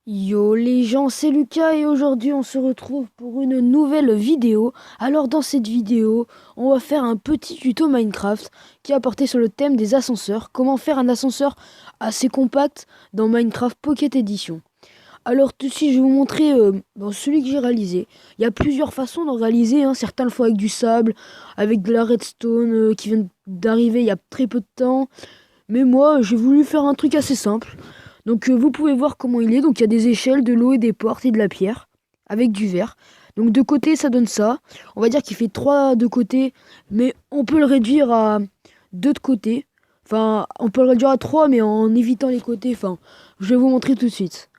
Yo les gens, c'est Lucas et aujourd'hui on se retrouve pour une nouvelle vidéo. Alors dans cette vidéo, on va faire un petit tuto Minecraft qui est porté sur le thème des ascenseurs. Comment faire un ascenseur assez compact dans Minecraft Pocket Edition. Alors tout de suite je vais vous montrer celui que j'ai réalisé. Il y a plusieurs façons d'en réaliser, hein. Certains le font avec du sable, avec de la redstone qui vient d'arriver il y a très peu de temps. Mais moi j'ai voulu faire un truc assez simple. Donc vous pouvez voir comment il est. Donc il y a des échelles, de l'eau et des portes et de la pierre avec du verre. Donc de côté ça donne ça. On va dire qu'il fait 3 de côté, mais on peut le réduire à 2 de côté. Enfin, on peut le réduire à 3 mais en évitant les côtés. Enfin, je vais vous montrer tout de suite.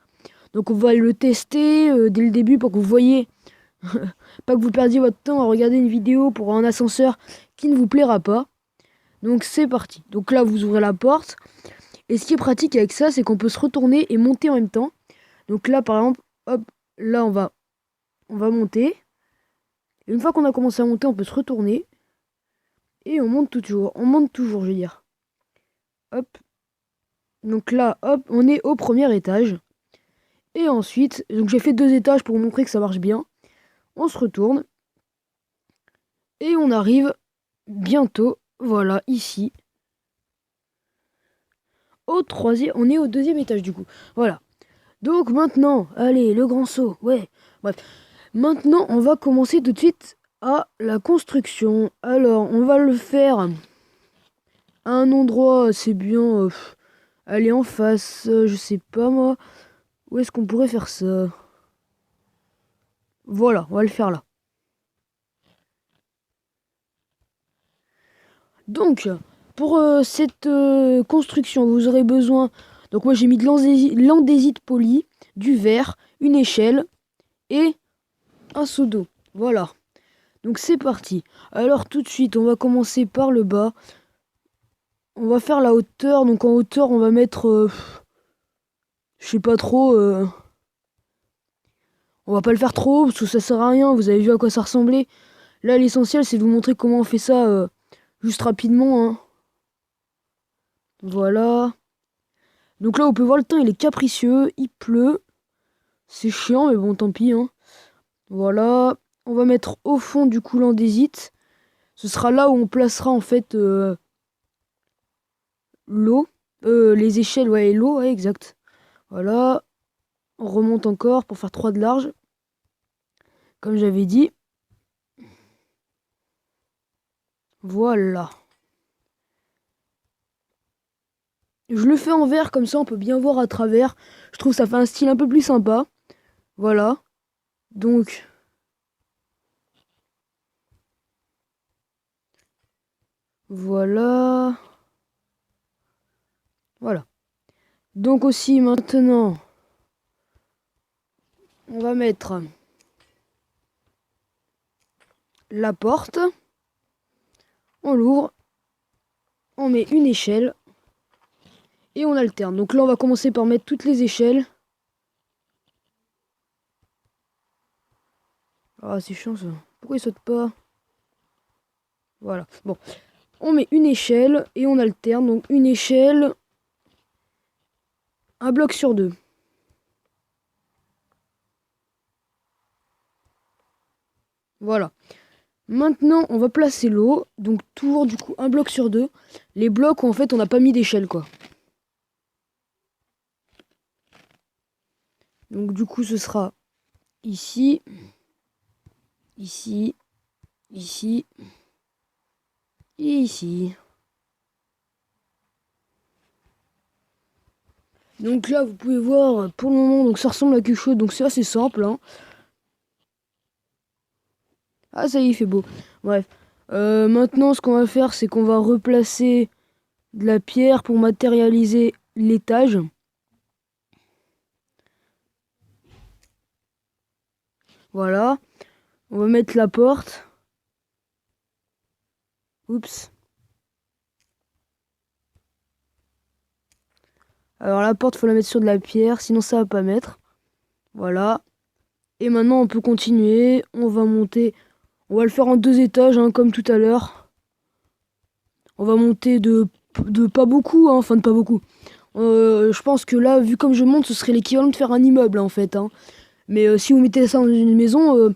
Donc on va le tester dès le début pour que vous voyez, pas que vous perdiez votre temps à regarder une vidéo pour un ascenseur qui ne vous plaira pas. Donc c'est parti. Donc là vous ouvrez la porte. Et ce qui est pratique avec ça, c'est qu'on peut se retourner et monter en même temps. Donc là, par exemple, hop, là, on va monter. Et une fois qu'on a commencé à monter, on peut se retourner. Et on monte toujours. On monte toujours, je veux dire. Hop. Donc là, hop, on est au premier étage. Et ensuite, donc j'ai fait 2 étages pour vous montrer que ça marche bien. On se retourne. Et on arrive bientôt, voilà, ici. On est au deuxième étage du coup. Voilà. Donc maintenant, allez, le grand saut. Ouais. Bref. Maintenant, on va commencer tout de suite à la construction. Alors, on va le faire à un endroit assez bien. Aller en face, je sais pas moi. Où est-ce qu'on pourrait faire ça? Voilà, on va le faire là. Donc, pour cette construction, vous aurez besoin. Donc, moi j'ai mis de l'andésite poli, du verre, une échelle et un seau d'eau. Voilà. Donc, c'est parti. Alors, tout de suite, on va commencer par le bas. On va faire la hauteur. Donc, en hauteur, on va mettre. Je sais pas trop. On va pas le faire trop haut parce que ça sert à rien. Vous avez vu à quoi ça ressemblait. Là, l'essentiel, c'est de vous montrer comment on fait ça juste rapidement, hein. Voilà. Donc là, on peut voir le temps, il est capricieux. Il pleut. C'est chiant, mais bon, tant pis, hein. Voilà. On va mettre au fond du coulant d'hésite. Ce sera là où on placera en fait l'eau. Les échelles, ouais, et l'eau, ouais, exact. Voilà. On remonte encore pour faire 3 de large. Comme j'avais dit. Voilà. Je le fais en vert, comme ça on peut bien voir à travers. Je trouve que ça fait un style un peu plus sympa. Voilà. Donc, voilà. Voilà. Donc aussi, maintenant, on va mettre la porte. On l'ouvre. On met une échelle. Et on alterne. Donc là, on va commencer par mettre toutes les échelles. Ah, c'est chiant ça. Pourquoi il saute pas? Voilà. Bon. On met une échelle et on alterne. Donc une échelle, un bloc sur deux. Voilà. Maintenant, on va placer l'eau. Donc toujours du coup un bloc sur deux. Les blocs où en fait on n'a pas mis d'échelle quoi. Donc du coup ce sera ici, ici, ici et ici. Donc là vous pouvez voir pour le moment donc ça ressemble à quelque chose. Donc c'est assez simple, hein. Ah ça y est, il fait beau. Bref. Maintenant ce qu'on va faire c'est qu'on va replacer de la pierre pour matérialiser l'étage. Voilà. On va mettre la porte. Oups. Alors la porte, faut la mettre sur de la pierre, sinon ça va pas mettre. Voilà. Et maintenant, on peut continuer. On va monter. On va le faire en 2 étages, hein, comme tout à l'heure. On va monter de pas beaucoup, hein, enfin de pas beaucoup. Je pense que là, vu comme je monte, ce serait l'équivalent de faire un immeuble en fait, hein. Mais si vous mettez ça dans une maison,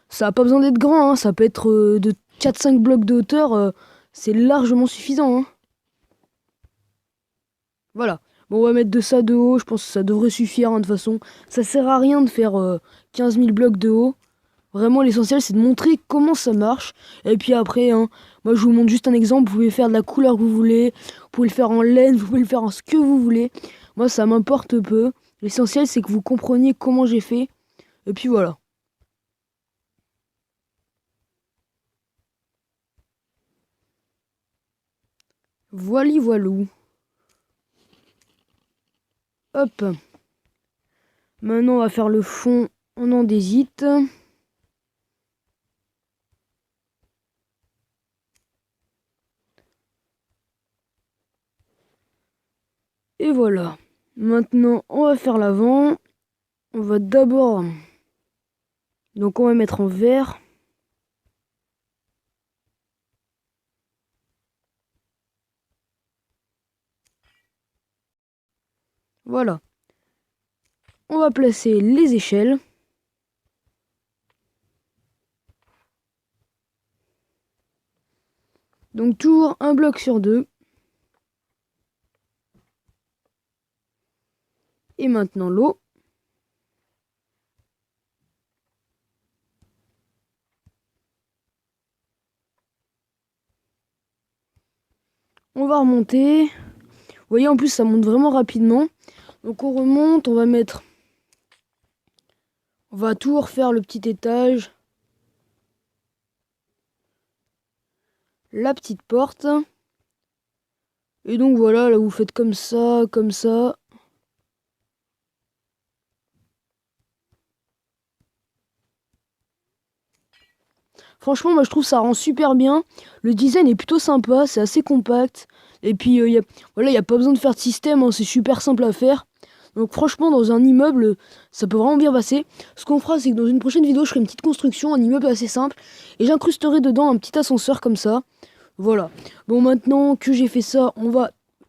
ça n'a pas besoin d'être grand, hein. Ça peut être de 4-5 blocs de hauteur, c'est largement suffisant, hein. Voilà. Bon, on va mettre de ça de haut, je pense que ça devrait suffire, hein, de toute façon. Ça sert à rien de faire 15 000 blocs de haut. Vraiment, l'essentiel, c'est de montrer comment ça marche. Et puis après, hein, moi, je vous montre juste un exemple. Vous pouvez faire de la couleur que vous voulez. Vous pouvez le faire en laine, vous pouvez le faire en ce que vous voulez. Moi, ça m'importe peu. L'essentiel, c'est que vous compreniez comment j'ai fait. Et puis voilà. Voili voilou. Hop. Maintenant, on va faire le fond en andésite. Et voilà. Maintenant, on va faire l'avant. On va d'abord... Donc, on va mettre en vert. Voilà. On va placer les échelles. Donc toujours un bloc sur deux. Et maintenant l'eau. On va remonter. Vous voyez, en plus ça monte vraiment rapidement. Donc on remonte, on va mettre... On va tout refaire le petit étage. La petite porte. Et donc voilà, là vous faites comme ça, comme ça. Franchement, moi je trouve ça rend super bien. Le design est plutôt sympa, c'est assez compact. Et puis voilà, il n'y a pas besoin de faire de système, hein, c'est super simple à faire. Donc franchement, dans un immeuble, ça peut vraiment bien passer. Ce qu'on fera, c'est que dans une prochaine vidéo, je ferai une petite construction, un immeuble assez simple. Et j'incrusterai dedans un petit ascenseur comme ça. Voilà. Bon, maintenant que j'ai fait ça,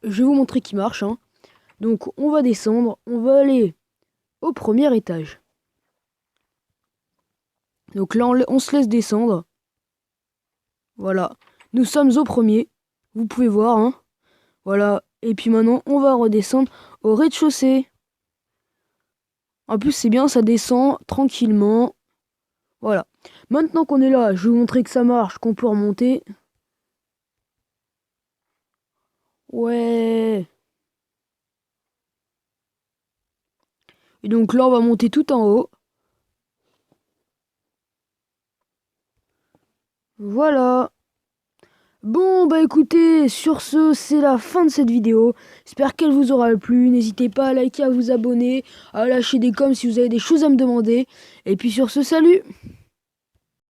je vais vous montrer qu'il marche, hein. Donc on va descendre, on va aller au premier étage. Donc là, on se laisse descendre. Voilà. Nous sommes au premier. Vous pouvez voir, hein. Voilà. Et puis maintenant, on va redescendre au rez-de-chaussée. En plus, c'est bien, ça descend tranquillement. Voilà. Maintenant qu'on est là, je vais vous montrer que ça marche, qu'on peut remonter. Ouais. Et donc là, on va monter tout en haut. Voilà. Bon, bah écoutez, sur ce, c'est la fin de cette vidéo. J'espère qu'elle vous aura plu. N'hésitez pas à liker, à vous abonner, à lâcher des coms si vous avez des choses à me demander. Et puis sur ce, salut!